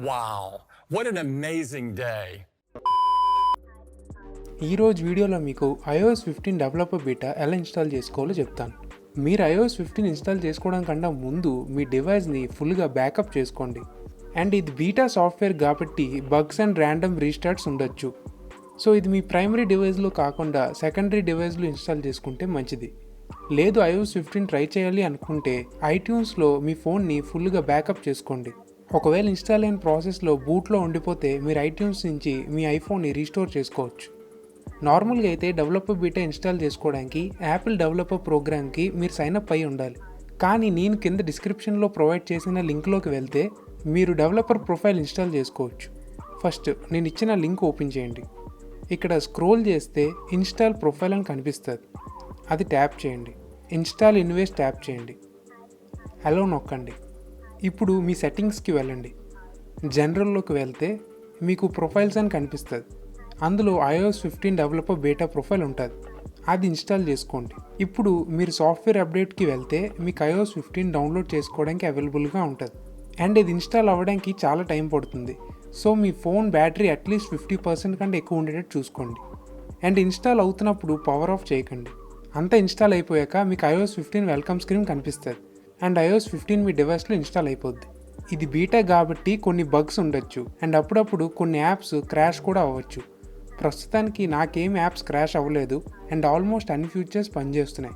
Wow, what an amazing day. ఈరోజు వీడియోలో మీకు iOS 15 డెవలపర్ బీటా ఎలా ఇన్స్టాల్ చేసుకోవాలో చెప్తాను. మీరు iOS 15 ఇన్స్టాల్ చేసుకోవడం కన్నా ముందు మీ డివైస్ని ఫుల్గా బ్యాకప్ చేసుకోండి. అండ్ ఇది బీటా సాఫ్ట్వేర్ కాబట్టి బగ్స్ అండ్ ర్యాండమ్ రీస్టార్ట్స్ ఉండొచ్చు. సో ఇది మీ ప్రైమరీ డివైస్లో కాకుండా సెకండరీ డివైస్లో ఇన్స్టాల్ చేసుకుంటే మంచిది. లేదు iOS 15 ట్రై చేయాలి అనుకుంటే ఐట్యూన్స్లో మీ ఫోన్ని ఫుల్గా బ్యాకప్ చేసుకోండి. ఒకవేళ ఇన్స్టాల్ అయిన ప్రాసెస్లో బూట్లో ఉండిపోతే మీరు ఐట్యూన్స్ నుంచి మీ ఐఫోన్ని రీస్టోర్ చేసుకోవచ్చు. నార్మల్గా అయితే డెవలపర్ బీటా ఇన్స్టాల్ చేసుకోవడానికి యాపిల్ డెవలపర్ ప్రోగ్రామ్కి మీరు సైన్అప్ అయి ఉండాలి. కానీ నేను కింద డిస్క్రిప్షన్లో ప్రొవైడ్ చేసిన లింక్లోకి వెళ్తే మీరు డెవలపర్ ప్రొఫైల్ ఇన్స్టాల్ చేసుకోవచ్చు. ఫస్ట్ నేను ఇచ్చిన లింక్ ఓపెన్ చేయండి. ఇక్కడ స్క్రోల్ చేస్తే ఇన్స్టాల్ ప్రొఫైల్ అని కనిపిస్తుంది. అది ట్యాప్ చేయండి. ఇన్స్టాల్ ఇన్వేస్ ట్యాప్ చేయండి. అలో నొక్కండి. ఇప్పుడు మీ సెట్టింగ్స్కి వెళ్ళండి. జనరల్లోకి వెళ్తే మీకు ప్రొఫైల్స్ అని కనిపిస్తుంది. అందులో iOS 15 డెవలపర్ బీటా ప్రొఫైల్ ఉంటుంది. అది ఇన్స్టాల్ చేసుకోండి. ఇప్పుడు మీరు సాఫ్ట్వేర్ అప్డేట్కి వెళ్తే మీకు iOS 15 డౌన్లోడ్ చేసుకోవడానికి అవైలబుల్గా ఉంటుంది. అండ్ ఇది ఇన్స్టాల్ అవ్వడానికి చాలా టైం పడుతుంది. సో మీ ఫోన్ బ్యాటరీ అట్లీస్ట్ 50% కంటే ఎక్కువ ఉండేటట్టు చూసుకోండి. అండ్ ఇన్స్టాల్ అవుతున్నప్పుడు పవర్ ఆఫ్ చేయకండి. అంతా ఇన్స్టాల్ అయిపోయాక మీకు iOS 15 వెల్కమ్ స్క్రీన్ కనిపిస్తుంది. అండ్ iOS 15 మీ డివైస్లో ఇన్స్టాల్ అయిపోద్ది. ఇది బీటా కాబట్టి కొన్ని బగ్స్ ఉండొచ్చు. అండ్ అప్పుడప్పుడు కొన్ని యాప్స్ క్రాష్ కూడా అవ్వచ్చు. ప్రస్తుతానికి నాకేం యాప్స్ క్రాష్ అవ్వలేదు. అండ్ ఆల్మోస్ట్ అన్ని ఫీచర్స్ పనిచేస్తున్నాయి.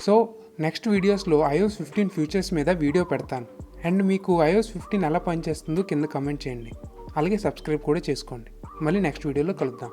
సో నెక్స్ట్ వీడియోస్లో iOS 15 ఫీచర్స్ మీద వీడియో పెడతాను. అండ్ మీకు iOS 15 ఎలా పనిచేస్తుందో కింద కమెంట్ చేయండి. అలాగే సబ్స్క్రైబ్ కూడా చేసుకోండి. మళ్ళీ నెక్స్ట్ వీడియోలో కలుద్దాం.